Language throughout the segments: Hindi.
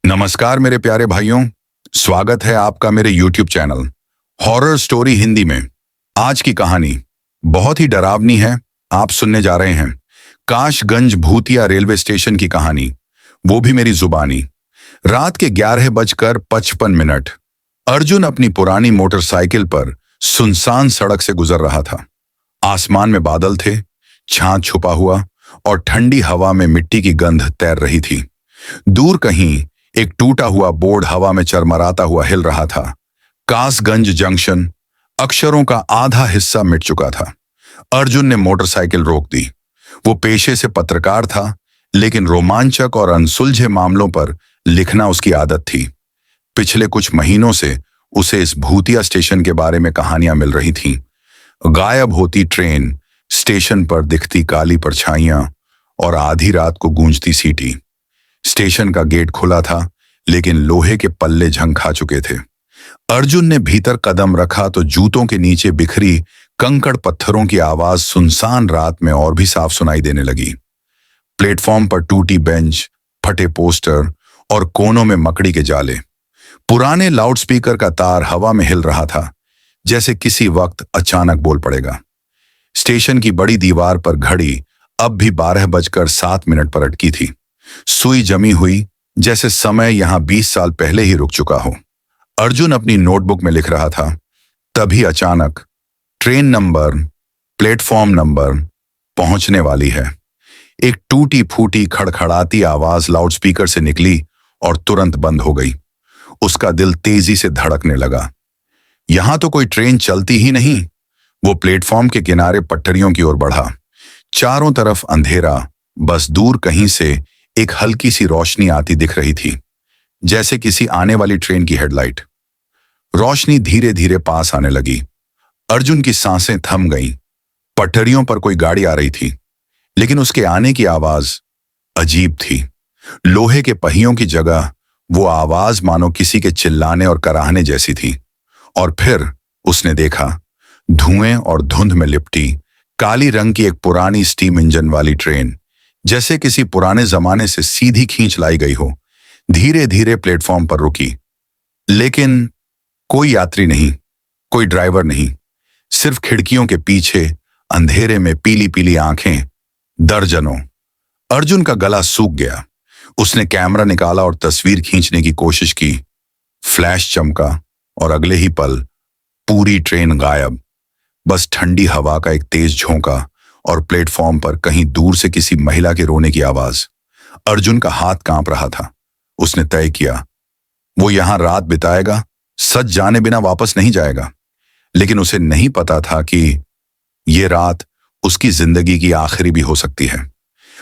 नमस्कार मेरे प्यारे भाइयों। स्वागत है आपका मेरे YouTube channel horror story Hindi में। आज की कहानी बहुत ही डरावनी है। आप सुनने जा रहे हैं काशगंज भूतिया रेलवे स्टेशन की कहानी, वो भी मेरी जुबानी। रात के 11:55 अर्जुन अपनी पुरानी मोटरसाइकिल पर सुनसान सड़क से गुजर रहा था। आसमान में बादल थे, छांव छुपा हुआ और ठंडी हवा में मिट्टी की गंध तैर रही थी। दूर कहीं एक टूटा हुआ बोर्ड हवा में चरमराता हुआ हिल रहा था। कासगंज जंक्शन। अक्षरों का आधा हिस्सा मिट चुका था। अर्जुन ने मोटरसाइकिल रोक दी। वो पेशे से पत्रकार था, लेकिन रोमांचक और अनसुलझे मामलों पर लिखना उसकी आदत थी। पिछले कुछ महीनों से उसे इस भूतिया स्टेशन के बारे में कहानियां मिल रही थीं। गायब होती ट्रेन, स्टेशन पर दिखती काली परछाइयां और आधी रात को गूंजती सीटी। स्टेशन का गेट खुला था, लेकिन लोहे के पल्ले झंग खा चुके थे। अर्जुन ने भीतर कदम रखा तो जूतों के नीचे बिखरी कंकड़ पत्थरों की आवाज सुनसान रात में और भी साफ सुनाई देने लगी। प्लेटफॉर्म पर टूटी बेंच, फटे पोस्टर और कोनों में मकड़ी के जाले। पुराने लाउडस्पीकर का तार हवा में हिल रहा था, जैसे किसी वक्त अचानक बोल पड़ेगा। स्टेशन की बड़ी दीवार पर घड़ी अब भी 12:07 पर अटकी थी। सुई जमी हुई, जैसे समय यहां 20 साल पहले ही रुक चुका हो। अर्जुन अपनी नोटबुक में लिख रहा था। तभी अचानक ट्रेन नंबर, प्लेटफॉर्म नंबर पहुंचने वाली है। एक टूटी फूटी खड़खड़ाती आवाज लाउडस्पीकर से निकली और तुरंत बंद हो गई। उसका दिल तेजी से धड़कने लगा। यहां तो कोई ट्रेन चलती ही नहीं। वो प्लेटफॉर्म के किनारे पटरियों की ओर बढ़ा। चारों तरफ अंधेरा, बस दूर कहीं से एक हल्की सी रोशनी आती दिख रही थी, जैसे किसी आने वाली ट्रेन की हेडलाइट। रोशनी धीरे धीरे पास आने लगी। अर्जुन की सांसें थम गईं। पटरियों पर कोई गाड़ी आ रही थी, लेकिन उसके आने की आवाज अजीब थी। लोहे के पहियों की जगह वो आवाज मानो किसी के चिल्लाने और कराहने जैसी थी। और फिर उसने देखा, धुएं और धुंध में लिपटी काली रंग की एक पुरानी स्टीम इंजन वाली ट्रेन, जैसे किसी पुराने जमाने से सीधी खींच लाई गई हो, धीरे धीरे प्लेटफॉर्म पर रुकी। लेकिन कोई यात्री नहीं, कोई ड्राइवर नहीं, सिर्फ खिड़कियों के पीछे अंधेरे में पीली पीली आंखें, दर्जनों। अर्जुन का गला सूख गया। उसने कैमरा निकाला और तस्वीर खींचने की कोशिश की। फ्लैश चमका और अगले ही पल पूरी ट्रेन गायब। बस ठंडी हवा का एक तेज झोंका और प्लेटफॉर्म पर कहीं दूर से किसी महिला के रोने की आवाज। अर्जुन का हाथ कांप रहा था। उसने तय किया, वो यहां रात बिताएगा, सच जाने बिना वापस नहीं जाएगा। लेकिन उसे नहीं पता था कि ये रात उसकी जिंदगी की आखिरी भी हो सकती है।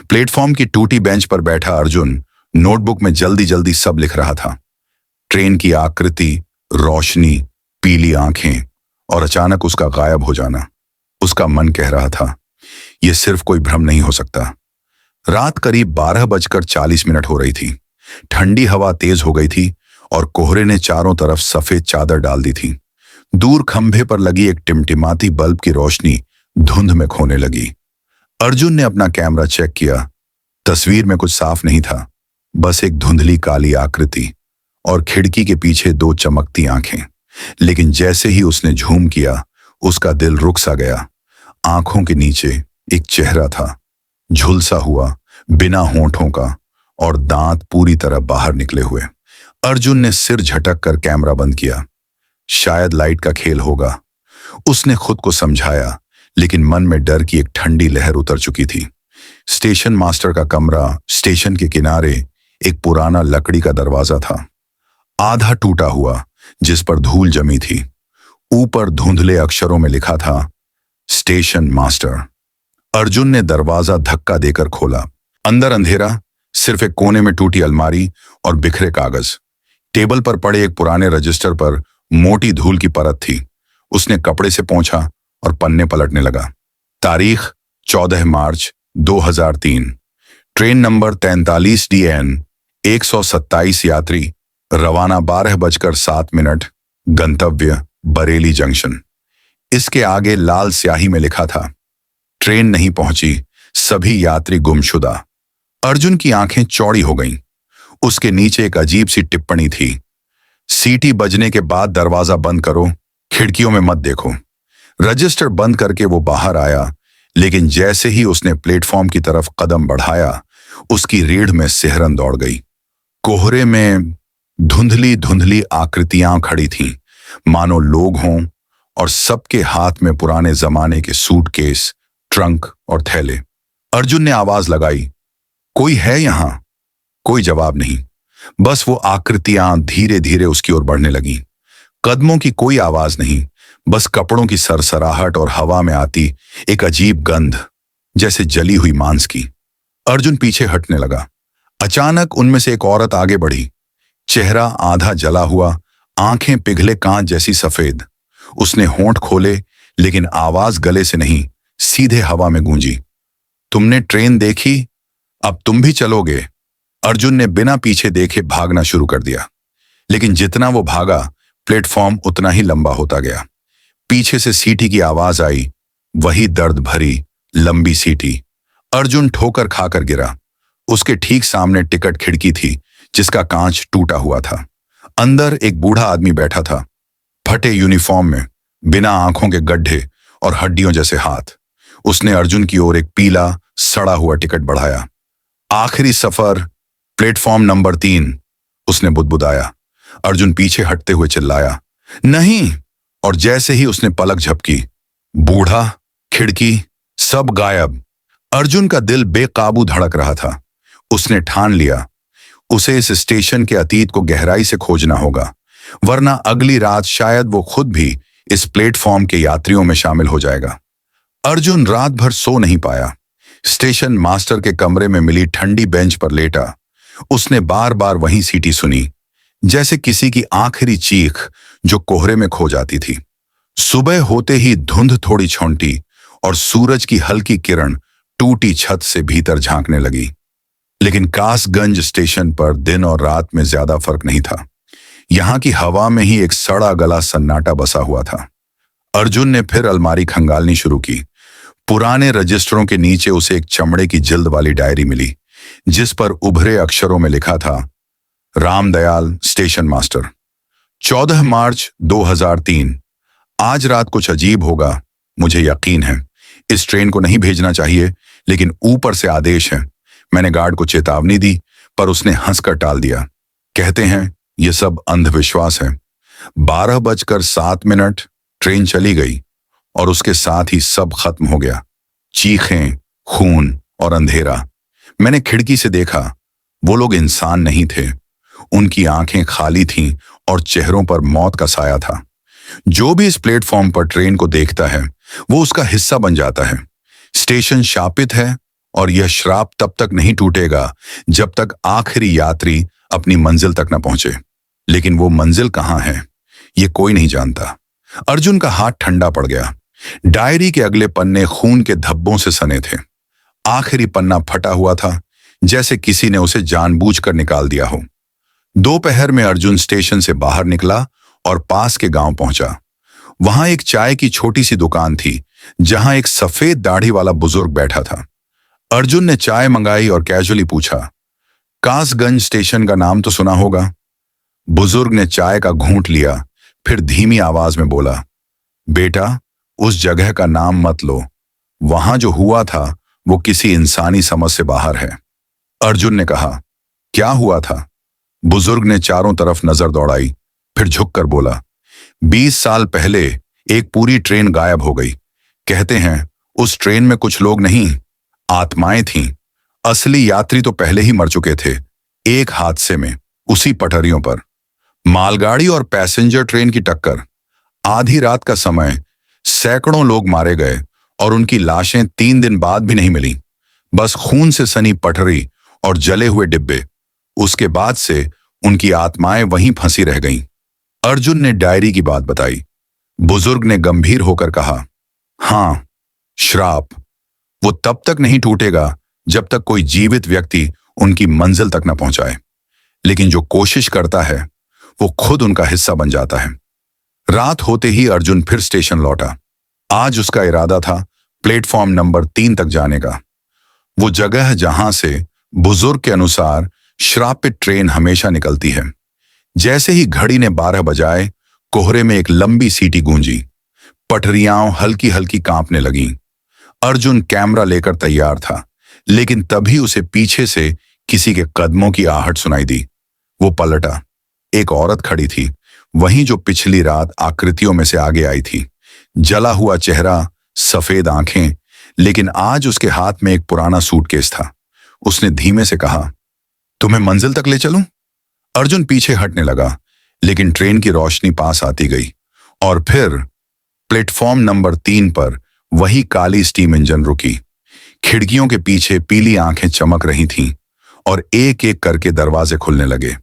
प्लेटफॉर्म की टूटी बेंच पर बैठा अर्जुन नोटबुक में जल्दी जल्दी सब लिख रहा था। ट्रेन की आकृति, रोशनी, पीली आंखें और अचानक उसका गायब हो जाना। उसका मन कह रहा था, यह सिर्फ कोई भ्रम नहीं हो सकता। रात करीब 12:40 हो रही थी। ठंडी हवा तेज हो गई थी और कोहरे ने चारों तरफ सफेद चादर डाल दी थी। दूर खंभे पर लगी एक टिमटिमाती बल्ब की रोशनी धुंध में खोने लगी। अर्जुन ने अपना कैमरा चेक किया। तस्वीर में कुछ साफ नहीं था, बस एक धुंधली काली आकृति और खिड़की के पीछे 2 चमकती आंखें। लेकिन जैसे ही उसने झूम किया, उसका दिल रुक सा गया। आंखों के नीचे एक चेहरा था, झुलसा हुआ, बिना होंठों का और दांत पूरी तरह बाहर निकले हुए। अर्जुन ने सिर झटक कर कैमरा बंद किया। शायद लाइट का खेल होगा, उसने खुद को समझाया, लेकिन मन में डर की एक ठंडी लहर उतर चुकी थी। स्टेशन मास्टर का कमरा, स्टेशन के किनारे एक पुराना लकड़ी का दरवाजा था, आधा टूटा हुआ, जिस पर धूल जमी थी। ऊपर धुंधले अक्षरों में लिखा था, स्टेशन मास्टर। अर्जुन ने दरवाजा धक्का देकर खोला। अंदर अंधेरा, सिर्फ एक कोने में टूटी अलमारी और बिखरे कागज। टेबल पर पड़े एक पुराने रजिस्टर पर मोटी धूल की परत थी। उसने कपड़े से पोंछा और पन्ने पलटने लगा। तारीख 14 मार्च 2003। ट्रेन नंबर 43 DN 127 यात्री, रवाना 12:07। गंतव्य बरेली जंक्शन। इसके आगे लाल स्याही में लिखा था, ट्रेन नहीं पहुंची, सभी यात्री गुमशुदा। अर्जुन की आंखें चौड़ी हो गईं। उसके नीचे एक अजीब सी टिप्पणी थी, सीटी बजने के बाद दरवाजा बंद करो, खिड़कियों में मत देखो। रजिस्टर बंद करके वो बाहर आया, लेकिन जैसे ही उसने प्लेटफॉर्म की तरफ कदम बढ़ाया, उसकी रीढ़ में सिहरन दौड़ गई। कोहरे में धुंधली धुंधली आकृतियां खड़ी थीं, मानो लोग हों, और सबके हाथ में पुराने जमाने के सूटकेस, ट्रंक और थैले। अर्जुन ने आवाज लगाई, कोई है यहां? कोई जवाब नहीं, बस वो आकृतियां धीरे धीरे उसकी ओर बढ़ने लगीं। कदमों की कोई आवाज नहीं, बस कपड़ों की सरसराहट और हवा में आती एक अजीब गंध, जैसे जली हुई मांस की। अर्जुन पीछे हटने लगा। अचानक उनमें से एक औरत आगे बढ़ी, चेहरा आधा जला हुआ, आंखें पिघले कांच जैसी सफेद। उसने होंठ खोले, लेकिन आवाज गले से नहीं, सीधे हवा में गूंजी। तुमने ट्रेन देखी? अब तुम भी चलोगे? अर्जुन ने बिना पीछे देखे भागना शुरू कर दिया, लेकिन जितना वो भागा, प्लेटफॉर्म उतना ही लंबा होता गया। पीछे से सीटी की आवाज आई, वही दर्द भरी लंबी सीटी। अर्जुन ठोकर खाकर गिरा। उसके ठीक सामने टिकट खिड़की थी, जिसका कांच टूटा हुआ था। अंदर एक बूढ़ा आदमी बैठा था, फटे यूनिफॉर्म में, बिना आंखों के गड्ढे और हड्डियों जैसे हाथ। उसने अर्जुन की ओर एक पीला सड़ा हुआ टिकट बढ़ाया। आखिरी सफर, प्लेटफॉर्म नंबर 3, उसने बुदबुदाया। अर्जुन पीछे हटते हुए चिल्लाया, नहीं। और जैसे ही उसने पलक झपकी, बूढ़ा, खिड़की, सब गायब। अर्जुन का दिल बेकाबू धड़क रहा था। उसने ठान लिया, उसे इस स्टेशन के अतीत को गहराई से खोजना होगा, वरना अगली रात शायद वो खुद भी इस प्लेटफॉर्म के यात्रियों में शामिल हो जाएगा। अर्जुन रात भर सो नहीं पाया। स्टेशन मास्टर के कमरे में मिली ठंडी बेंच पर लेटा। उसने बार बार वही सीटी सुनी, जैसे किसी की आखिरी चीख जो कोहरे में खो जाती थी। सुबह होते ही धुंध थोड़ी छौंटी और सूरज की हल्की किरण टूटी छत से भीतर झांकने लगी। लेकिन कासगंज स्टेशन पर दिन और रात में ज्यादा फर्क नहीं था। यहां की हवा में ही एक सड़ा गला सन्नाटा बसा हुआ था। अर्जुन ने फिर अलमारी खंगालनी शुरू की। पुराने रजिस्टरों के नीचे उसे एक चमड़े की जिल्द वाली डायरी मिली, जिस पर उभरे अक्षरों में लिखा था, रामदयाल, स्टेशन मास्टर, 14 मार्च 2003। आज रात कुछ अजीब होगा, मुझे यकीन है। इस ट्रेन को नहीं भेजना चाहिए, लेकिन ऊपर से आदेश है। मैंने गार्ड को चेतावनी दी, पर उसने हंसकर टाल दिया। कहते हैं यह सब अंधविश्वास है। 12:07 ट्रेन चली गई और उसके साथ ही सब खत्म हो गया। चीखें, खून और अंधेरा। मैंने खिड़की से देखा, वो लोग इंसान नहीं थे। उनकी आंखें खाली थीं और चेहरों पर मौत का साया था। जो भी इस प्लेटफॉर्म पर ट्रेन को देखता है, वो उसका हिस्सा बन जाता है। स्टेशन शापित है और यह श्राप तब तक नहीं टूटेगा जब तक आखिरी यात्री अपनी मंजिल तक न पहुंचे। लेकिन वो मंजिल कहां है, ये कोई नहीं जानता। अर्जुन का हाथ ठंडा पड़ गया। डायरी के अगले पन्ने खून के धब्बों से सने थे। आखिरी पन्ना फटा हुआ था, जैसे किसी ने उसे जानबूझकर निकाल दिया हो। दोपहर में अर्जुन स्टेशन से बाहर निकला और पास के गांव पहुंचा। वहां एक चाय की छोटी सी दुकान थी, जहां एक सफेद दाढ़ी वाला बुजुर्ग बैठा था। अर्जुन ने चाय मंगाई और कैजुअली पूछा, कासगंज स्टेशन का नाम तो सुना होगा? बुजुर्ग ने चाय का घूंट लिया, फिर धीमी आवाज में बोला, बेटा, उस जगह का नाम मत लो। वहां जो हुआ था वो किसी इंसानी समझ से बाहर है। अर्जुन ने कहा, क्या हुआ था? बुजुर्ग ने चारों तरफ नजर दौड़ाई, फिर झुककर बोला, 20 साल पहले एक पूरी ट्रेन गायब हो गई। कहते हैं उस ट्रेन में कुछ लोग नहीं, आत्माएं थीं। असली यात्री तो पहले ही मर चुके थे, एक हादसे में, उसी पटरियों पर। मालगाड़ी और पैसेंजर ट्रेन की टक्कर। आधी रात का समय, सैकड़ों लोग मारे गए और उनकी लाशें 3 दिन बाद भी नहीं मिली। बस खून से सनी पटरी और जले हुए डिब्बे। उसके बाद से उनकी आत्माएं वहीं फंसी रह गईं। अर्जुन ने डायरी की बात बताई। बुजुर्ग ने गंभीर होकर कहा, हां, श्राप। वो तब तक नहीं टूटेगा जब तक कोई जीवित व्यक्ति उनकी मंजिल तक न पहुंचाए। लेकिन जो कोशिश करता है, वो खुद उनका हिस्सा बन जाता है। रात होते ही अर्जुन फिर स्टेशन लौटा। आज उसका इरादा था प्लेटफॉर्म नंबर 3 तक जाने का। वो जगह जहां से बुजुर्ग के अनुसार श्रापित ट्रेन हमेशा निकलती है। जैसे ही घड़ी ने 12 बजाए, कोहरे में एक लंबी सीटी गूंजी। पटरियां हल्की हल्की कांपने लगीं। अर्जुन कैमरा लेकर तैयार था, लेकिन तभी उसे पीछे से किसी के कदमों की आहट सुनाई दी। वो पलटा। एक औरत खड़ी थी, वहीं जो पिछली रात आकृतियों में से आगे आई थी। जला हुआ चेहरा, सफेद आंखें, लेकिन आज उसके हाथ में एक पुराना सूटकेस था। उसने धीमे से कहा, तुम्हें मंजिल तक ले चलूं? अर्जुन पीछे हटने लगा, लेकिन ट्रेन की रोशनी पास आती गई और फिर प्लेटफॉर्म नंबर 3 पर वही काली स्टीम इंजन रुकी। खिड़कियों के पीछे पीली आंखें चमक रही थीं और एक एक करके दरवाजे खुलने लगे।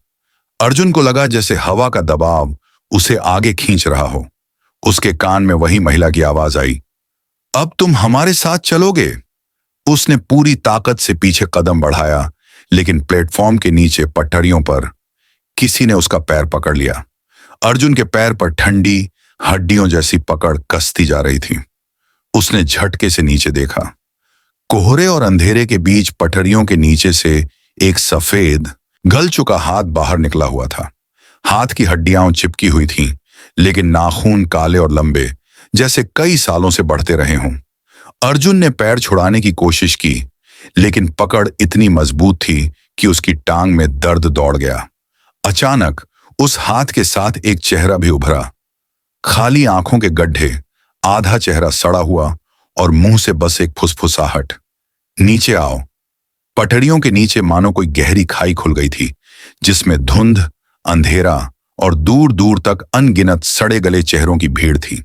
अर्जुन को लगा जैसे हवा का दबाव उसे आगे खींच रहा हो। उसके कान में वही महिला की आवाज आई, अब तुम हमारे साथ चलोगे? उसने पूरी ताकत से पीछे कदम बढ़ाया, लेकिन प्लेटफॉर्म के नीचे पटरियों पर किसी ने उसका पैर पकड़ लिया। अर्जुन के पैर पर ठंडी हड्डियों जैसी पकड़ कसती जा रही थी। उसने झटके से नीचे देखा। कोहरे और अंधेरे के बीच पटरियों के नीचे से एक सफेद गल चुका हाथ बाहर निकला हुआ था। हाथ की हड्डियां चिपकी हुई थीं, लेकिन नाखून काले और लंबे, जैसे कई सालों से बढ़ते रहे हों। अर्जुन ने पैर छुड़ाने की कोशिश की, लेकिन पकड़ इतनी मजबूत थी कि उसकी टांग में दर्द दौड़ गया। अचानक उस हाथ के साथ एक चेहरा भी उभरा। खाली आंखों के गड्ढे, आधा चेहरा सड़ा हुआ और मुंह से बस एक फुसफुसाहट, नीचे आओ। पटरियों के नीचे मानो कोई गहरी खाई खुल गई थी, जिसमें धुंध, अंधेरा और दूर दूर तक अनगिनत सड़े गले चेहरों की भीड़ थी।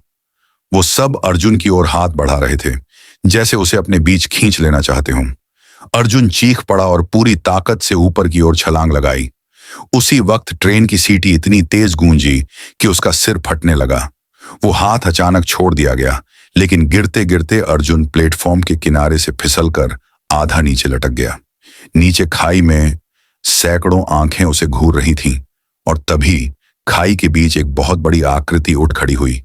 वो सब अर्जुन की ओर हाथ बढ़ा रहे थे, जैसे उसे अपने बीच खींच लेना चाहते हों। अर्जुन चीख पड़ा और पूरी ताकत से ऊपर की ओर छलांग लगाई। उसी वक्त ट्रेन की सीटी इतनी तेज गूंजी कि उसका सिर फटने लगा। वो हाथ अचानक छोड़ दिया गया, लेकिन गिरते गिरते अर्जुन प्लेटफॉर्म के किनारे से फिसलकर आधा नीचे लटक गया। नीचे खाई में सैकड़ों आंखें उसे घूर रही थीं और तभी खाई के बीच एक बहुत बड़ी आकृति उठ खड़ी हुई।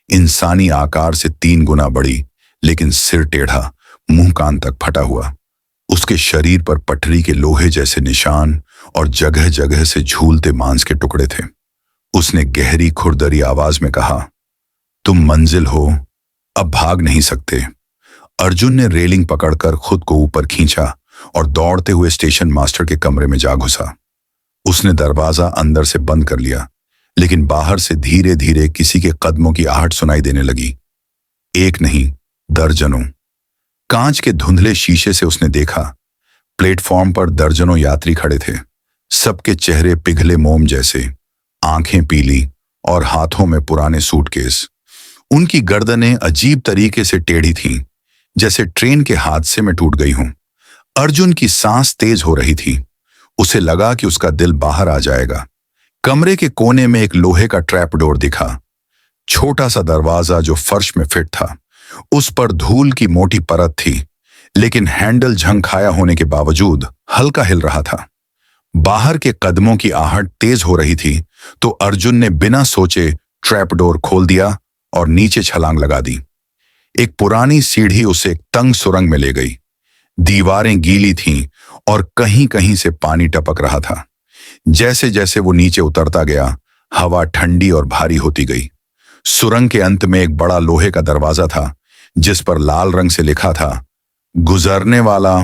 इंसानी आकार से 3 गुना बड़ी, लेकिन सिर टेढ़ा, मुंह कान तक फटा हुआ। उसके शरीर पर पटरी के लोहे जैसे निशान और जगह जगह से झूलते मांस के टुकड़े थे। उसने गहरी खुरदरी आवाज में कहा, तुम मंजिल हो, अब भाग नहीं सकते। अर्जुन ने रेलिंग पकड़कर खुद को ऊपर खींचा और दौड़ते हुए स्टेशन मास्टर के कमरे में जा घुसा। उसने दरवाजा अंदर से बंद कर लिया, लेकिन बाहर से धीरे धीरे किसी के कदमों की आहट सुनाई देने लगी। एक नहीं, दर्जनों। कांच के धुंधले शीशे से उसने देखा, प्लेटफॉर्म पर दर्जनों यात्री खड़े थे। सबके चेहरे पिघले मोम जैसे, आंखें पीली और हाथों में पुराने सूटकेस। उनकी गर्दनें अजीब तरीके से टेढ़ी थीं, जैसे ट्रेन के हादसे में टूट गई हों। अर्जुन की सांस तेज हो रही थी। उसे लगा कि उसका दिल बाहर आ जाएगा। कमरे के कोने में एक लोहे का ट्रैप डोर दिखा। छोटा सा दरवाजा जो फर्श में फिट था। उस पर धूल की मोटी परत थी, लेकिन हैंडल झंखाया होने के बावजूद हल्का हिल रहा था। बाहर के कदमों की आहट तेज हो रही थी, तो अर्जुन ने बिना सोचे ट्रैप डोर खोल दिया और नीचे छलांग लगा दी। एक पुरानी सीढ़ी उसे एक तंग सुरंग में ले गई। दीवारें गीली थीं और कहीं कहीं से पानी टपक रहा था। जैसे जैसे वो नीचे उतरता गया, हवा ठंडी और भारी होती गई। सुरंग के अंत में एक बड़ा लोहे का दरवाजा था, जिस पर लाल रंग से लिखा था, गुजरने वाला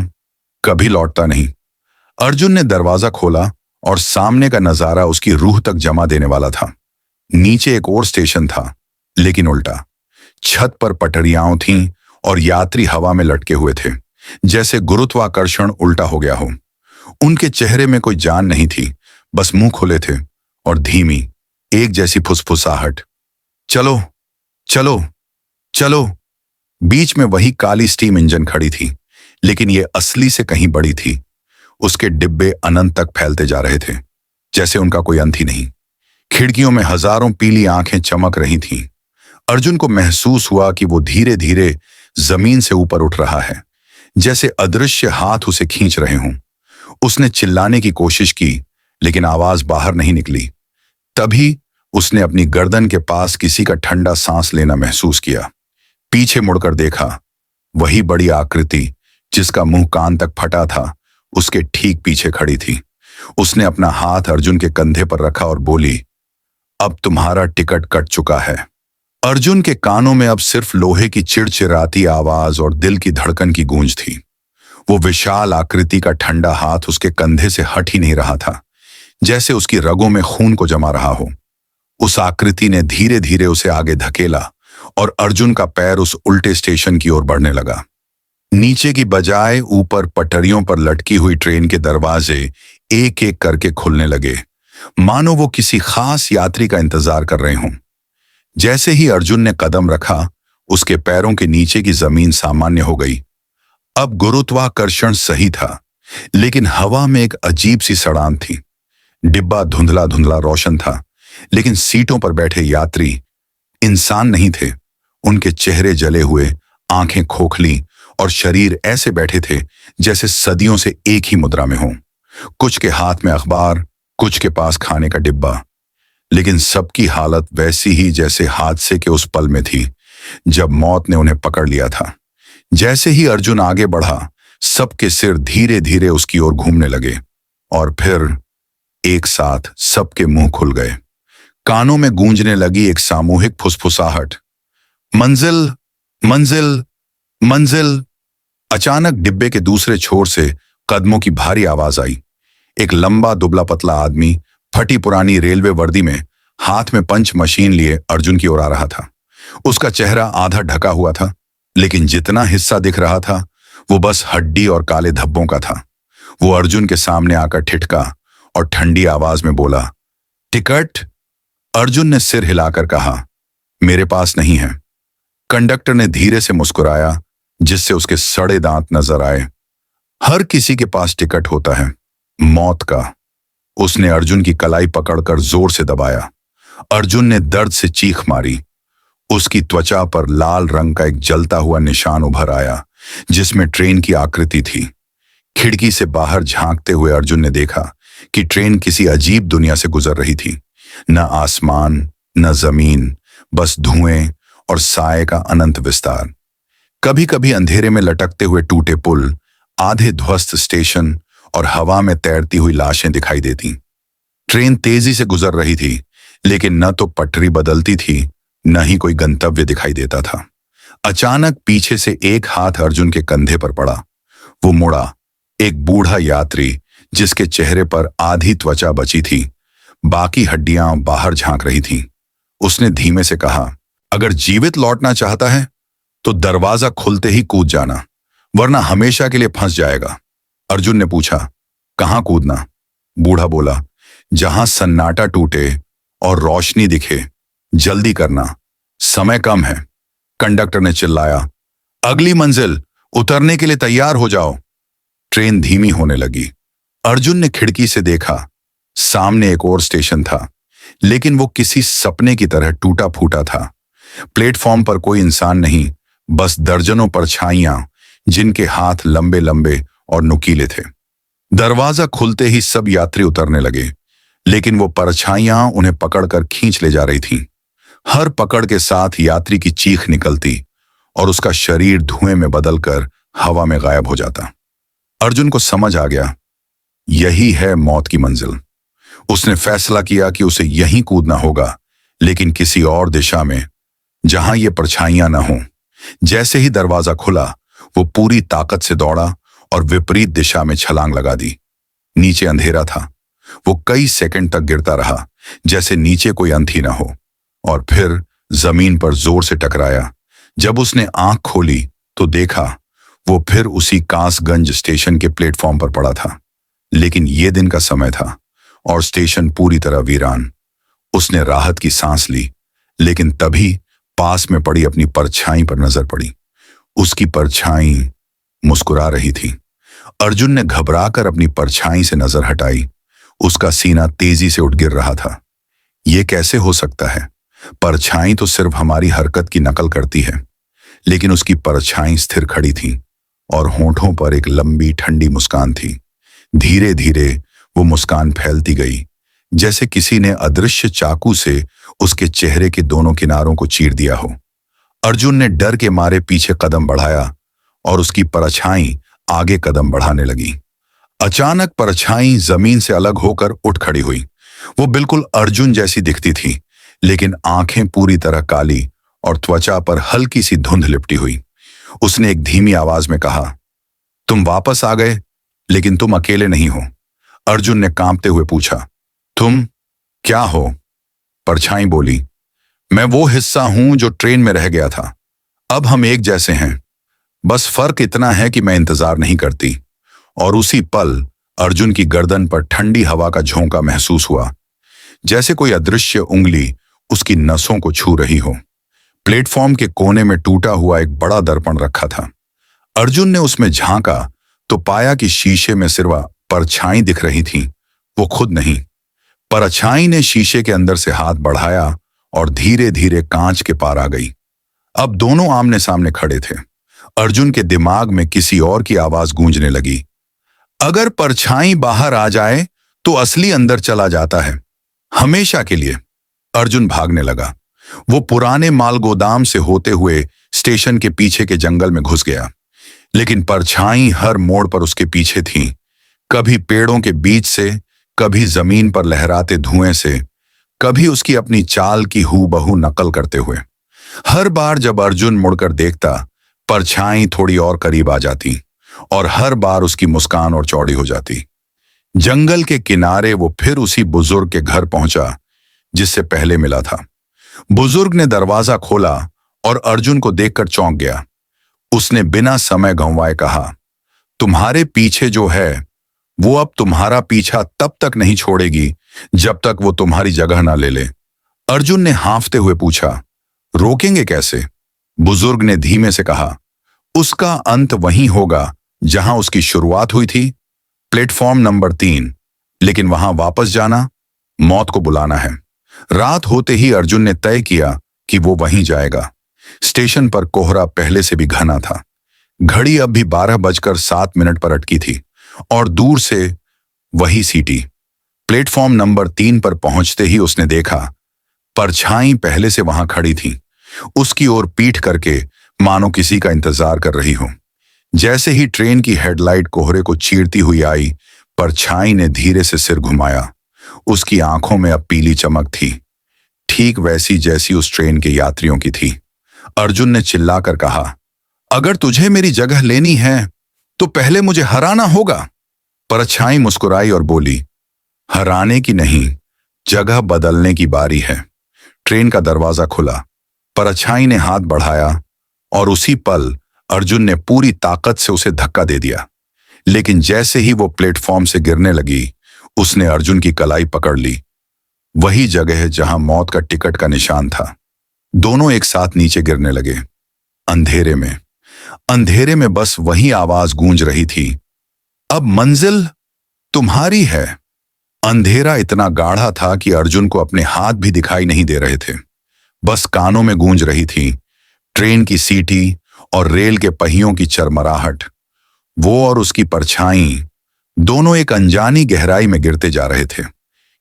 कभी लौटता नहीं। अर्जुन ने दरवाजा खोला और सामने का नजारा उसकी रूह तक जमा देने वाला था। नीचे एक और स्टेशन था, लेकिन उल्टा। छत पर पटरियां थीं और यात्री हवा में लटके हुए थे, जैसे गुरुत्वाकर्षण उल्टा हो गया हो। उनके चेहरे में कोई जान नहीं थी, बस मुंह खुले थे और धीमी, एक जैसी फुसफुसाहट, चलो चलो चलो। बीच में वही काली स्टीम इंजन खड़ी थी, लेकिन ये असली से कहीं बड़ी थी। उसके डिब्बे अनंत तक फैलते जा रहे थे, जैसे उनका कोई अंत ही नहीं। खिड़कियों में हजारों पीली आंखें चमक रही थीं। अर्जुन को महसूस हुआ कि वो धीरे धीरे जमीन से ऊपर उठ रहा है, जैसे अदृश्य हाथ उसे खींच रहे हों। उसने चिल्लाने की कोशिश की, लेकिन आवाज बाहर नहीं निकली। तभी उसने अपनी गर्दन के पास किसी का ठंडा सांस लेना महसूस किया। पीछे मुड़कर देखा, वही बड़ी आकृति जिसका मुंह कान तक फटा था, उसके ठीक पीछे खड़ी थी। उसने अपना हाथ अर्जुन के कंधे पर रखा और बोली, अब तुम्हारा टिकट कट चुका है। अर्जुन के कानों में अब सिर्फ लोहे की चिड़चिड़ाती आवाज और दिल की धड़कन की गूंज थी। वो विशाल आकृति का ठंडा हाथ उसके कंधे से हट ही नहीं रहा था, जैसे उसकी रगों में खून को जमा रहा हो। उस आकृति ने धीरे धीरे उसे आगे धकेला और अर्जुन का पैर उस उल्टे स्टेशन की ओर बढ़ने लगा। नीचे की बजाय ऊपर पटरियों पर लटकी हुई ट्रेन के दरवाजे एक एक करके खुलने लगे, मानो वो किसी खास यात्री का इंतजार कर रहे हों। जैसे ही अर्जुन ने कदम रखा, उसके पैरों के नीचे की जमीन सामान्य हो गई। अब गुरुत्वाकर्षण सही था, लेकिन हवा में एक अजीब सी सड़ान थी। डिब्बा धुंधला धुंधला रोशन था, लेकिन सीटों पर बैठे यात्री इंसान नहीं थे। उनके चेहरे जले हुए, आंखें खोखली और शरीर ऐसे बैठे थे जैसे सदियों से एक ही मुद्रा में हों। कुछ के हाथ में अखबार, कुछ के पास खाने का डिब्बा, लेकिन सबकी हालत वैसी ही जैसे हादसे के उस पल में थी जब मौत ने उन्हें पकड़ लिया था। जैसे ही अर्जुन आगे बढ़ा, सबके सिर धीरे धीरे उसकी ओर घूमने लगे और फिर एक साथ सबके मुंह खुल गए। कानों में गूंजने लगी एक सामूहिक फुसफुसाहट, मंजिल, मंजिल, मंजिल। अचानक डिब्बे के दूसरे छोर से कदमों की भारी आवाज आई। एक लंबा दुबला पतला आदमी फटी पुरानी रेलवे वर्दी में, हाथ में पंच मशीन लिए अर्जुन की ओर आ रहा था। उसका चेहरा आधा ढका हुआ था, लेकिन जितना हिस्सा दिख रहा था वो बस हड्डी और काले धब्बों का था। वो अर्जुन के सामने आकर ठिठका और ठंडी आवाज में बोला, टिकट? अर्जुन ने सिर हिलाकर कहा, मेरे पास नहीं है। कंडक्टर ने धीरे से मुस्कुराया, जिससे उसके सड़े दांत नजर आए। हर किसी के पास टिकट होता है, मौत का। उसने अर्जुन की कलाई पकड़कर जोर से दबाया। अर्जुन ने दर्द से चीख मारी। उसकी त्वचा पर लाल रंग का एक जलता हुआ निशान उभर आया, जिसमें ट्रेन की आकृति थी। खिड़की से बाहर झांकते हुए अर्जुन ने देखा कि ट्रेन किसी अजीब दुनिया से गुजर रही थी। न आसमान, न जमीन, बस धुएं और साए का अनंत विस्तार। कभी कभी अंधेरे में लटकते हुए टूटे पुल, आधे ध्वस्त स्टेशन और हवा में तैरती हुई लाशें दिखाई देती। ट्रेन तेजी से गुजर रही थी, लेकिन न तो पटरी बदलती थी, न ही कोई गंतव्य दिखाई देता था। अचानक पीछे से एक हाथ अर्जुन के कंधे पर पड़ा। वो मुड़ा। एक बूढ़ा यात्री, जिसके चेहरे पर आधी त्वचा बची थी, बाकी हड्डियां बाहर झांक रही थीं। उसने धीमे से कहा, अगर जीवित लौटना चाहता है तो दरवाजा खुलते ही कूद जाना, वरना हमेशा के लिए फंस जाएगा। अर्जुन ने पूछा, कहां कूदना? बूढ़ा बोला, जहां सन्नाटा टूटे और रोशनी दिखे। जल्दी करना, समय कम है। कंडक्टर ने चिल्लाया, अगली मंजिल, उतरने के लिए तैयार हो जाओ। ट्रेन धीमी होने लगी। अर्जुन ने खिड़की से देखा, सामने एक और स्टेशन था, लेकिन वो किसी सपने की तरह टूटा फूटा था। प्लेटफॉर्म पर कोई इंसान नहीं, बस दर्जनों परछाइयां, जिनके हाथ लंबे लंबे और नुकीले थे। दरवाजा खुलते ही सब यात्री उतरने लगे, लेकिन वो परछाइयां उन्हें पकड़कर खींच ले जा रही थीं। हर पकड़ के साथ यात्री की चीख निकलती और उसका शरीर धुएं में बदलकर हवा में गायब हो जाता। अर्जुन को समझ आ गया, यही है मौत की मंजिल। उसने फैसला किया कि उसे यहीं कूदना होगा, लेकिन किसी और दिशा में, जहां ये परछाइयां न हों। जैसे ही दरवाजा खुला, वो पूरी ताकत से दौड़ा और विपरीत दिशा में छलांग लगा दी। नीचे अंधेरा था। वो कई सेकंड तक गिरता रहा, जैसे नीचे कोई अंत ही न हो, और फिर जमीन पर जोर से टकराया। जब उसने आंख खोली तो देखा वो फिर उसी कासगंज स्टेशन के प्लेटफॉर्म पर पड़ा था, लेकिन ये दिन का समय था और स्टेशन पूरी तरह वीरान। उसने राहत की सांस ली, लेकिन तभी पास में पड़ी अपनी परछाई पर नजर पड़ी। उसकी परछाई मुस्कुरा रही थी। अर्जुन ने घबराकर अपनी परछाई से नजर हटाई। उसका सीना तेजी से उठ गिर रहा था। यह कैसे हो सकता है? परछाई तो सिर्फ हमारी हरकत की नकल करती है। लेकिन उसकी परछाई स्थिर खड़ी थी और होंठों पर एक लंबी ठंडी मुस्कान थी। धीरे धीरे वो मुस्कान फैलती गई, जैसे किसी ने अदृश्य चाकू से उसके चेहरे के दोनों किनारों को चीर दिया हो। अर्जुन ने डर के मारे पीछे कदम बढ़ाया और उसकी परछाई आगे कदम बढ़ाने लगी। अचानक परछाई जमीन से अलग होकर उठ खड़ी हुई। वो बिल्कुल अर्जुन जैसी दिखती थी, लेकिन आंखें पूरी तरह काली और त्वचा पर हल्की सी धुंध लिपटी हुई। उसने एक धीमी आवाज में कहा, तुम वापस आ गए, लेकिन तुम अकेले नहीं हो। अर्जुन ने कांपते हुए पूछा, तुम क्या हो? परछाई बोली, मैं वो हिस्सा हूं जो ट्रेन में रह गया था। अब हम एक जैसे हैं, बस फर्क इतना है कि मैं इंतजार नहीं करती। और उसी पल अर्जुन की गर्दन पर ठंडी हवा का झोंका महसूस हुआ, जैसे कोई अदृश्य उंगली उसकी नसों को छू रही हो। प्लेटफॉर्म के कोने में टूटा हुआ एक बड़ा दर्पण रखा था। अर्जुन ने उसमें झांका तो पाया कि शीशे में सिर्फ परछाई दिख रही थी, वो खुद नहीं। परछाई ने शीशे के अंदर से हाथ बढ़ाया और धीरे धीरे कांच के पार आ गई। अब दोनों आमने सामने खड़े थे। अर्जुन के दिमाग में किसी और की आवाज गूंजने लगी, अगर परछाई बाहर आ जाए तो असली अंदर चला जाता है, हमेशा के लिए। अर्जुन भागने लगा। वो पुराने माल गोदाम से होते हुए स्टेशन के पीछे के जंगल में घुस गया, लेकिन परछाई हर मोड़ पर उसके पीछे थी, कभी पेड़ों के बीच से, कभी जमीन पर लहराते धुएं से, कभी उसकी अपनी चाल की हूबहू नकल करते हुए। हर बार जब अर्जुन मुड़कर देखता, परछाई थोड़ी और करीब आ जाती और हर बार उसकी मुस्कान और चौड़ी हो जाती। जंगल के किनारे वो फिर उसी बुजुर्ग के घर पहुंचा जिससे पहले मिला था। बुजुर्ग ने दरवाजा खोला और अर्जुन को देखकर चौंक गया। उसने बिना समय गंवाए कहा, तुम्हारे पीछे जो है वो अब तुम्हारा पीछा तब तक नहीं छोड़ेगी जब तक वो तुम्हारी जगह ना ले ले। अर्जुन ने हांफते हुए पूछा, रोकेंगे कैसे? बुजुर्ग ने धीमे से कहा, उसका अंत वहीं होगा जहां उसकी शुरुआत हुई थी, प्लेटफॉर्म नंबर 3। लेकिन वहां वापस जाना मौत को बुलाना है। रात होते ही अर्जुन ने तय किया कि वो वहीं जाएगा। स्टेशन पर कोहरा पहले से भी घना था। घड़ी अब भी 12:07 पर अटकी थी और दूर से वही सीटी। प्लेटफॉर्म नंबर 3 पर पहुंचते ही उसने देखा, परछाई पहले से वहां खड़ी थी, उसकी ओर पीठ करके मानो किसी का इंतजार कर रही हो। जैसे ही ट्रेन की हेडलाइट कोहरे को चीरती हुई आई, परछाई ने धीरे से सिर घुमाया। उसकी आंखों में अब पीली चमक थी, ठीक वैसी जैसी उस ट्रेन के यात्रियों की थी। अर्जुन ने चिल्लाकर कहा, अगर तुझे मेरी जगह लेनी है तो पहले मुझे हराना होगा। परछाई मुस्कुराई और बोली, हराने की नहीं, जगह बदलने की बारी है। ट्रेन का दरवाजा खुला। परछाई ने हाथ बढ़ाया और उसी पल अर्जुन ने पूरी ताकत से उसे धक्का दे दिया। लेकिन जैसे ही वो प्लेटफॉर्म से गिरने लगी, उसने अर्जुन की कलाई पकड़ ली, वही जगह जहां मौत का टिकट का निशान था। दोनों एक साथ नीचे गिरने लगे। अंधेरे में बस वही आवाज गूंज रही थी, अब मंजिल तुम्हारी है। अंधेरा इतना गाढ़ा था कि अर्जुन को अपने हाथ भी दिखाई नहीं दे रहे थे। बस कानों में गूंज रही थी ट्रेन की सीटी और रेल के पहियों की चरमराहट। वो और उसकी परछाई दोनों एक अनजानी गहराई में गिरते जा रहे थे।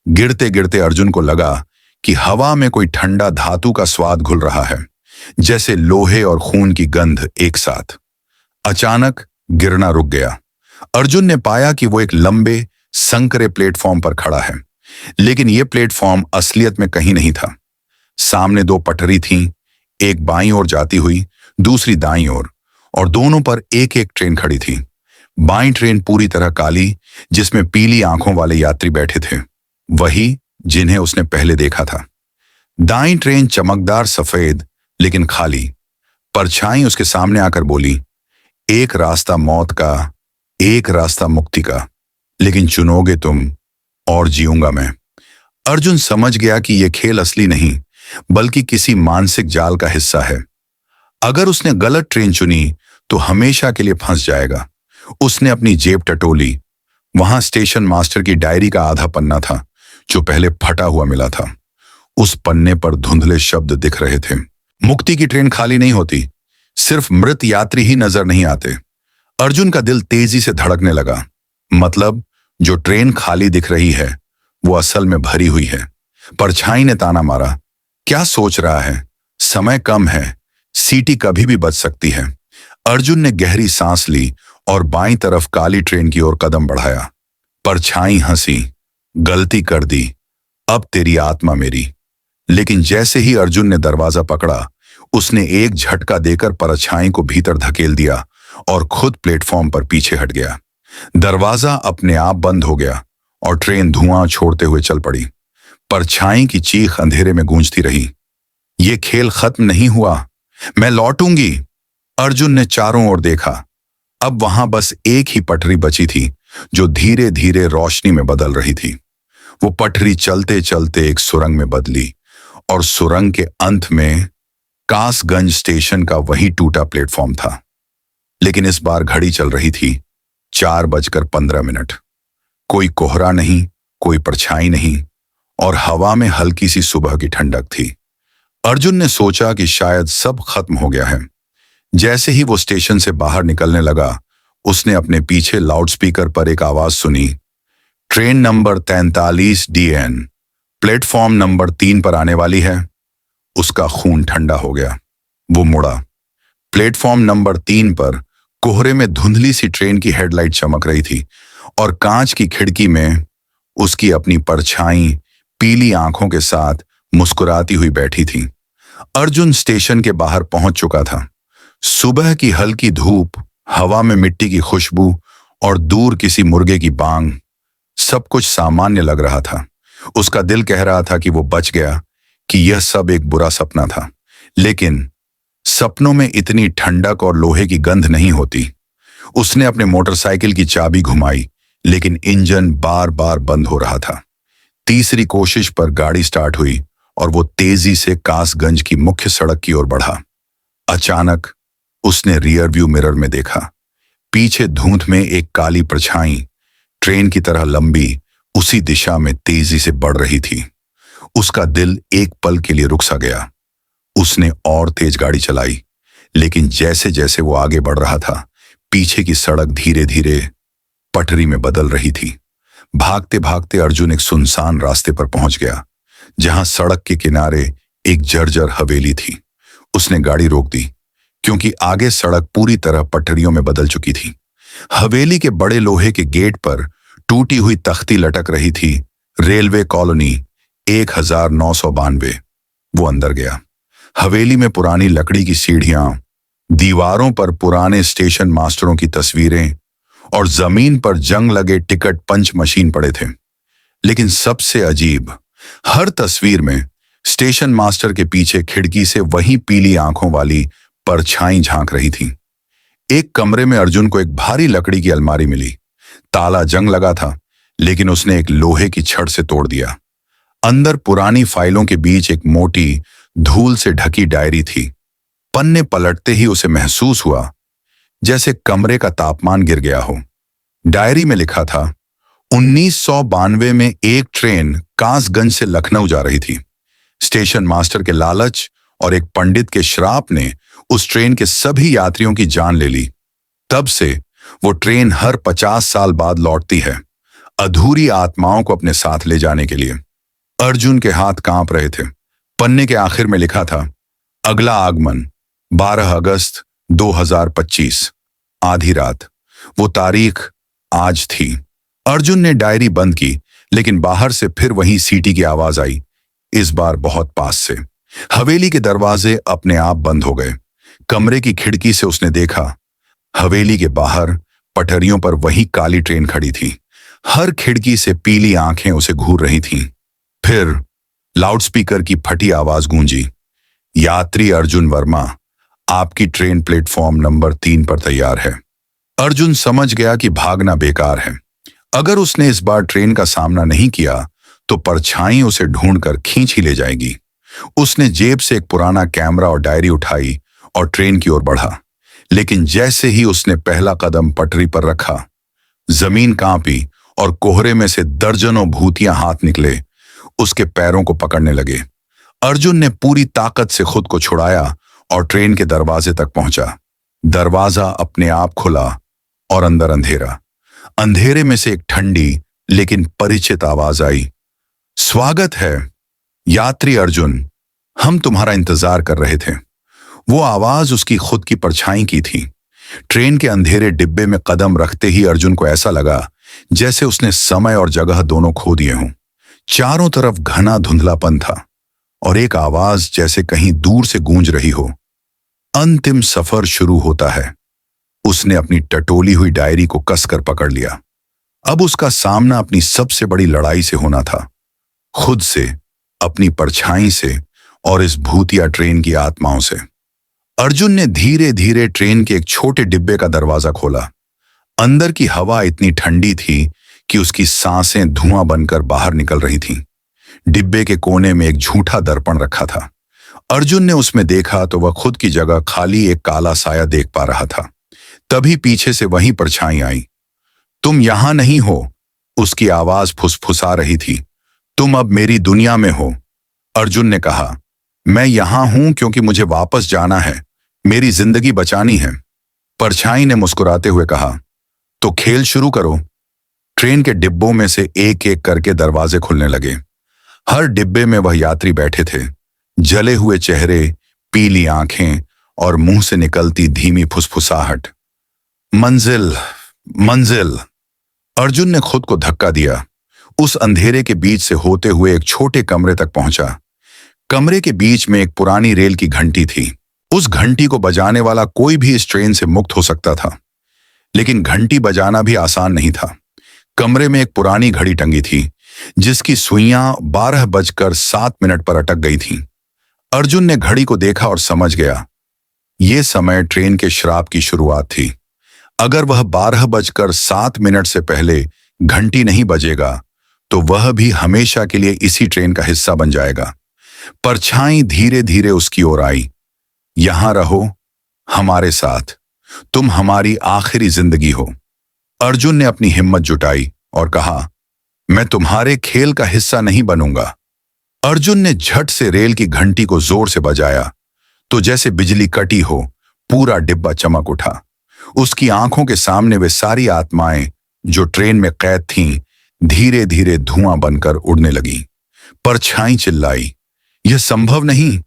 गिरते गिरते अर्जुन को लगा कि हवा में कोई ठंडा धातु का स्वाद घुल रहा है, जैसे लोहे और खून की गंध एक साथ। अचानक गिरना रुक गया। अर्जुन ने पाया कि वो एक लंबे संकरे प्लेटफॉर्म पर खड़ा है, लेकिन यह प्लेटफॉर्म असलियत में कहीं नहीं था। सामने 2 पटरी थीं, एक बाईं ओर जाती हुई, दूसरी दाईं ओर, और दोनों पर एक एक ट्रेन खड़ी थी। बाईं ट्रेन पूरी तरह काली, जिसमें पीली आंखों वाले यात्री बैठे थे, वही जिन्हें उसने पहले देखा था। दाईं ट्रेन चमकदार सफेद लेकिन खाली। परछाई उसके सामने आकर बोली, एक रास्ता मौत का, एक रास्ता मुक्ति का, लेकिन चुनोगे तुम और जीऊंगा मैं। अर्जुन समझ गया कि यह खेल असली नहीं, बल्कि किसी मानसिक जाल का हिस्सा है। अगर उसने गलत ट्रेन चुनी तो हमेशा के लिए फंस जाएगा। उसने अपनी जेब टटोली। वहां स्टेशन मास्टर की डायरी का आधा पन्ना था, जो पहले फटा हुआ मिला था। उस पन्ने पर धुंधले शब्द दिख रहे थे, मुक्ति की ट्रेन खाली नहीं होती, सिर्फ मृत यात्री ही नजर नहीं आते। अर्जुन का दिल तेजी से धड़कने लगा। मतलब जो ट्रेन खाली दिख रही है वो असल में भरी हुई है। परछाई ने ताना मारा, क्या सोच रहा है, समय कम है, सीटी कभी भी बच सकती है। अर्जुन ने गहरी सांस ली और बाईं तरफ काली ट्रेन की ओर कदम बढ़ाया। परछाई हंसी, गलती कर दी, अब तेरी आत्मा मेरी। लेकिन जैसे ही अर्जुन ने दरवाजा पकड़ा, उसने एक झटका देकर परछाई को भीतर धकेल दिया और खुद प्लेटफॉर्म पर पीछे हट गया। दरवाजा अपने आप बंद हो गया और ट्रेन धुआं छोड़ते हुए चल पड़ी। परछाई की चीख अंधेरे में गूंजती रही, ये खेल खत्म नहीं हुआ, मैं लौटूंगी। अर्जुन ने चारों ओर देखा। अब वहां बस एक ही पटरी बची थी जो धीरे धीरे रोशनी में बदल रही थी। वो पटरी चलते चलते एक सुरंग में बदली और सुरंग के अंत में कासगंज स्टेशन का वही टूटा प्लेटफॉर्म था। लेकिन इस बार घड़ी चल रही थी 4:15। कोई कोहरा नहीं, कोई परछाई नहीं और हवा में हल्की सी सुबह की ठंडक थी। अर्जुन ने सोचा कि शायद सब खत्म हो गया है। जैसे ही वो स्टेशन से बाहर निकलने लगा, उसने अपने पीछे लाउडस्पीकर पर एक आवाज सुनी, train number 43 DN platform number 3 पर आने वाली है। उसका खून ठंडा हो गया। वो मुड़ा। प्लेटफॉर्म नंबर 3 पर कोहरे में धुंधली सी ट्रेन की हेडलाइट चमक रही थी और कांच की खिड़की में उसकी अपनी परछाई पीली आंखों के साथ मुस्कुराती हुई बैठी थी। अर्जुन स्टेशन के बाहर पहुंच चुका था। सुबह की हल्की धूप, हवा में मिट्टी की खुशबू और दूर किसी मुर्गे की बांग, सब कुछ सामान्य लग रहा था। उसका दिल कह रहा था कि वो बच गया, कि यह सब एक बुरा सपना था। लेकिन सपनों में इतनी ठंडक और लोहे की गंध नहीं होती। उसने अपने मोटरसाइकिल की चाबी घुमाई, लेकिन इंजन बार बार बंद हो रहा था। तीसरी कोशिश पर गाड़ी स्टार्ट हुई और वो तेजी से कासगंज की मुख्य सड़क की ओर बढ़ा। अचानक उसने रियर व्यू मिरर में देखा। पीछे धुंध में एक काली परछाई ट्रेन की तरह लंबी उसी दिशा में तेजी से बढ़ रही थी। उसका दिल एक पल के लिए रुक सा गया। उसने और तेज गाड़ी चलाई, लेकिन जैसे जैसे वो आगे बढ़ रहा था, पीछे की सड़क धीरे धीरे पटरी में बदल रही थी। भागते भागते अर्जुन एक सुनसान रास्ते पर पहुंच गया, जहां सड़क के किनारे एक जर्जर हवेली थी। उसने गाड़ी रोक दी, क्योंकि आगे सड़क पूरी तरह पटरियों में बदल चुकी थी। हवेली के बड़े लोहे के गेट पर टूटी हुई तख्ती लटक रही थी, रेलवे कॉलोनी 1992। वो अंदर गया। हवेली में पुरानी लकड़ी की सीढ़ियां, दीवारों पर पुराने स्टेशन मास्टरों की तस्वीरें और जमीन पर जंग लगे टिकट पंच मशीन पड़े थे। लेकिन सबसे अजीब, हर तस्वीर में स्टेशन मास्टर के पीछे खिड़की से वही पीली आंखों वाली परछाई झांक रही थी। एक कमरे में अर्जुन को एक भारी लकड़ी की अलमारी मिली। ताला जंग लगा था, लेकिन उसने एक लोहे की छड़ से तोड़ दिया। अंदर पुरानी फाइलों के बीच एक मोटी, धूल से ढकी डायरी थी। पन्ने पलटते ही उसे महसूस हुआ जैसे कमरे का तापमान गिर गया हो। डायरी में लिखा था, 1992 में एक ट्रेन कासगंज से लखनऊ जा रही थी। स्टेशन मास्टर के लालच और एक पंडित के श्राप ने उस ट्रेन के सभी यात्रियों की जान ले ली। तब से वो ट्रेन हर 50 साल बाद लौटती है, अधूरी आत्माओं को अपने साथ ले जाने के लिए। अर्जुन के हाथ कांप रहे थे। पन्ने के आखिर में लिखा था, अगला आगमन 12 अगस्त 2025, आधी रात। वो तारीख आज थी। अर्जुन ने डायरी बंद की, लेकिन बाहर से फिर वही सीटी की आवाज आई, इस बार बहुत पास से। हवेली के दरवाजे अपने आप बंद हो गए। कमरे की खिड़की से उसने देखा, हवेली के बाहर पटरियों पर वही काली ट्रेन खड़ी थी। हर खिड़की से पीली आंखें उसे घूर रही थीं। फिर लाउडस्पीकर की फटी आवाज गूंजी, यात्री अर्जुन वर्मा, आपकी ट्रेन प्लेटफॉर्म नंबर 3 पर तैयार है। अर्जुन समझ गया कि भागना बेकार है। अगर उसने इस बार ट्रेन का सामना नहीं किया तो परछाई उसे ढूंढकर खींच ही ले जाएगी। उसने जेब से एक पुराना कैमरा और डायरी उठाई और ट्रेन की ओर बढ़ा। लेकिन जैसे ही उसने पहला कदम पटरी पर रखा, जमीन कांपी और कोहरे में से दर्जनों भूतियां हाथ निकले, उसके पैरों को पकड़ने लगे। अर्जुन ने पूरी ताकत से खुद को छुड़ाया और ट्रेन के दरवाजे तक पहुंचा। दरवाजा अपने आप खुला और अंदर अंधेरा। अंधेरे में से एक ठंडी लेकिन परिचित आवाज आई, स्वागत है यात्री अर्जुन, हम तुम्हारा इंतजार कर रहे थे। वो आवाज उसकी खुद की परछाई की थी। ट्रेन के अंधेरे डिब्बे में कदम रखते ही अर्जुन को ऐसा लगा जैसे उसने समय और जगह दोनों खो दिए हों। चारों तरफ घना धुंधलापन था और एक आवाज जैसे कहीं दूर से गूंज रही हो, अंतिम सफर शुरू होता है। उसने अपनी टटोली हुई डायरी को कसकर पकड़ लिया। अब उसका सामना अपनी सबसे बड़ी लड़ाई से होना था, खुद से, अपनी परछाई से और इस भूतिया ट्रेन की आत्माओं से। अर्जुन ने धीरे धीरे ट्रेन के एक छोटे डिब्बे का दरवाजा खोला। अंदर की हवा इतनी ठंडी थी कि उसकी सांसें धुआं बनकर बाहर निकल रही थीं। डिब्बे के कोने में एक झूठा दर्पण रखा था। अर्जुन ने उसमें देखा तो वह खुद की जगह खाली एक काला साया देख पा रहा था। तभी पीछे से वही परछाई आई। तुम यहां नहीं हो, उसकी आवाज फुसफुसा रही थी। तुम अब मेरी दुनिया में हो। अर्जुन ने कहा, मैं यहां हूं क्योंकि मुझे वापस जाना है, मेरी जिंदगी बचानी है। परछाई ने मुस्कुराते हुए कहा, तो खेल शुरू करो। ट्रेन के डिब्बों में से एक एक करके दरवाजे खुलने लगे। हर डिब्बे में वह यात्री बैठे थे, जले हुए चेहरे, पीली आंखें और मुंह से निकलती धीमी फुसफुसाहट। मंजिल, मंजिल। अर्जुन ने खुद को धक्का दिया। उस अंधेरे के बीच से होते हुए एक छोटे कमरे तक पहुंचा। कमरे के बीच में एक पुरानी रेल की घंटी थी। उस घंटी को बजाने वाला कोई भी इस ट्रेन से मुक्त हो सकता था, लेकिन घंटी बजाना भी आसान नहीं था। कमरे में एक पुरानी घड़ी टंगी थी, जिसकी सुइयां 12:07 पर अटक गई थीं। अर्जुन ने घड़ी को देखा और समझ गया, यह समय ट्रेन के श्राप की शुरुआत थी। अगर वह 12:07 से पहले घंटी नहीं बजेगा तो वह भी हमेशा के लिए इसी ट्रेन का हिस्सा बन जाएगा। परछाई धीरे धीरे उसकी ओर आई। यहां रहो, हमारे साथ, तुम हमारी आखिरी जिंदगी हो। अर्जुन ने अपनी हिम्मत जुटाई और कहा, मैं तुम्हारे खेल का हिस्सा नहीं बनूंगा। अर्जुन ने झट से रेल की घंटी को जोर से बजाया तो जैसे बिजली कटी हो, पूरा डिब्बा चमक उठा। उसकी आंखों के सामने वे सारी आत्माएं जो ट्रेन में कैद थीं, धीरे धीरे धुआं बनकर उड़ने लगी। परछाई चिल्लाई, यह संभव नहीं,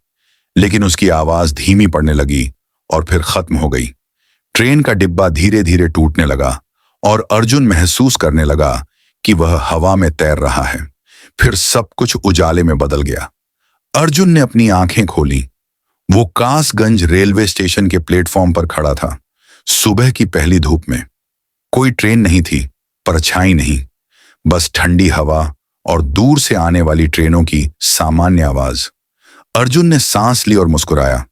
लेकिन उसकी आवाज धीमी पड़ने लगी और फिर खत्म हो गई। ट्रेन का डिब्बा धीरे धीरे टूटने लगा और अर्जुन महसूस करने लगा कि वह हवा में तैर रहा है। फिर सब कुछ उजाले में बदल गया। अर्जुन ने अपनी आंखें खोली। वो कासगंज रेलवे स्टेशन के प्लेटफॉर्म पर खड़ा था, सुबह की पहली धूप में। कोई ट्रेन नहीं थी, परछाई नहीं, बस ठंडी हवा और दूर से आने वाली ट्रेनों की सामान्य आवाज। अर्जुन ने सांस ली और मुस्कुराया।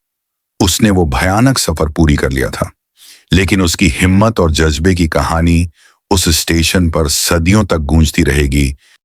उसने वो भयानक सफर पूरी कर लिया था, लेकिन उसकी हिम्मत और जज्बे की कहानी उस स्टेशन पर सदियों तक गूंजती रहेगी,